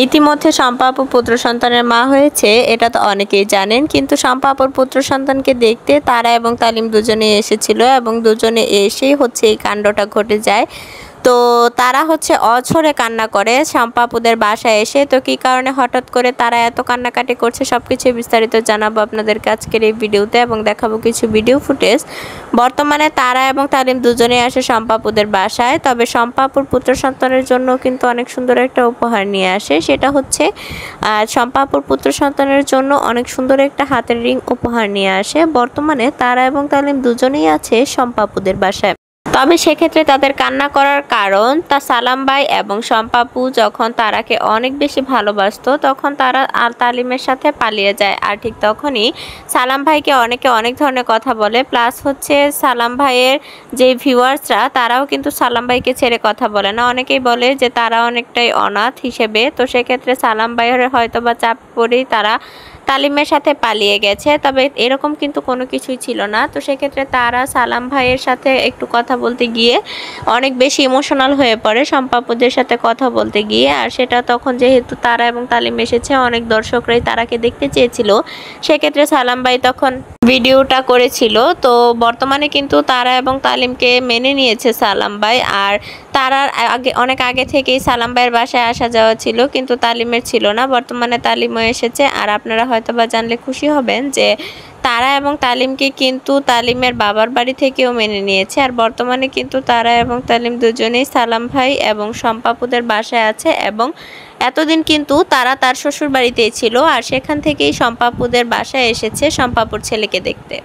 ইতিমধ্যে শম্পা আপু পুত্র সন্তানের মা হয়েছে, এটা তো অনেকেই জানেন। কিন্তু শম্পা আপুর পুত্র সন্তানকে দেখতে তারা এবং তালিম দুজনেই এসেছিল এবং দুজনে এসেই হচ্ছে এই কাণ্ডটা ঘটে যায়। তো তারা হচ্ছে অঝরে কান্না করে শম্পা আপুদের বাসায় এসে। তো কী কারণে হঠাৎ করে তারা এত কান্নাকাটি করছে সব কিছুই বিস্তারিত জানাবো আপনাদের আজকের এই ভিডিওতে এবং দেখাবো কিছু ভিডিও ফুটেজ। বর্তমানে তারা এবং তালিম দুজনেই আসে শম্পা আপুদের বাসায়। তবে শম্পা আপুর পুত্র সন্তানের জন্য কিন্তু অনেক সুন্দর একটা উপহার নিয়ে আসে, সেটা হচ্ছে শম্পা আপুর পুত্র সন্তানের জন্য অনেক সুন্দর একটা হাতের রিং উপহার নিয়ে আসে। বর্তমানে তারা এবং তালিম দুজনেই আছে শম্পা আপুদের বাসায়। তবে সেক্ষেত্রে তাদের কান্না করার কারণ সালাম ভাই এবং শম্পা আপু যখন তারাকে অনেক বেশি ভালোবাসতো তখন তারা তালিমের সাথে পালিয়ে যায়। আর ঠিক তখনই সালাম ভাইকে অনেকে অনেক ধরনের কথা বলে, প্লাস হচ্ছে সালাম ভাইয়ের যে ভিউয়ার্সরা তারাও কিন্তু সালাম ভাইকে ছেড়ে কথা বলে না। অনেকেই বলে যে তারা অনেকটাই অনাথ হিসেবে। তো সেক্ষেত্রে সালাম ভাইয়ের হয়তো বা চাপ পড়েই তারা তালিমের সাথে পালিয়ে গেছে, তবে এরকম কিন্তু কোনো কিছুই ছিল না। তো সেক্ষেত্রে তারা সালাম ভাইয়ের সাথে একটু কথা বলতে গিয়ে অনেক বেশি ইমোশনাল হয়ে পড়ে শম্পা আপুদের সাথে কথা বলতে গিয়ে। আর সেটা তখন যেহেতু তারা এবং তালিম এসেছে, অনেক দর্শকরাই তারাকে দেখতে চেয়েছিল, সেক্ষেত্রে সালাম ভাই তখন ভিডিওটা করেছিল। তো বর্তমানে কিন্তু তারা এবং তালিমকে মেনে নিয়েছে সালাম ভাই। আর তারার অনেক আগে থেকেই সালাম ভাইয়ের বাসায় আসা যাওয়া ছিল, কিন্তু তালিমের ছিল না। বর্তমানে তালিমও এসেছে। আর আপনারা হয়তোবা জানলে খুশি হবেন যে তারা এবং তালিমকে কিন্তু তালিমের বাবার বাড়ি থেকেও মেনে নিয়েছে। আর বর্তমানে কিন্তু তারা এবং তালিম দুজনেই সালাম ভাই এবং শম্পা আপুদের বাসায় আছে এবং এতদিন কিন্তু তারা তার শ্বশুর বাড়িতেই ছিল। আর সেখান থেকেই শম্পা আপুদের বাসায় এসেছে শম্পা আপুর ছেলেকে দেখতে।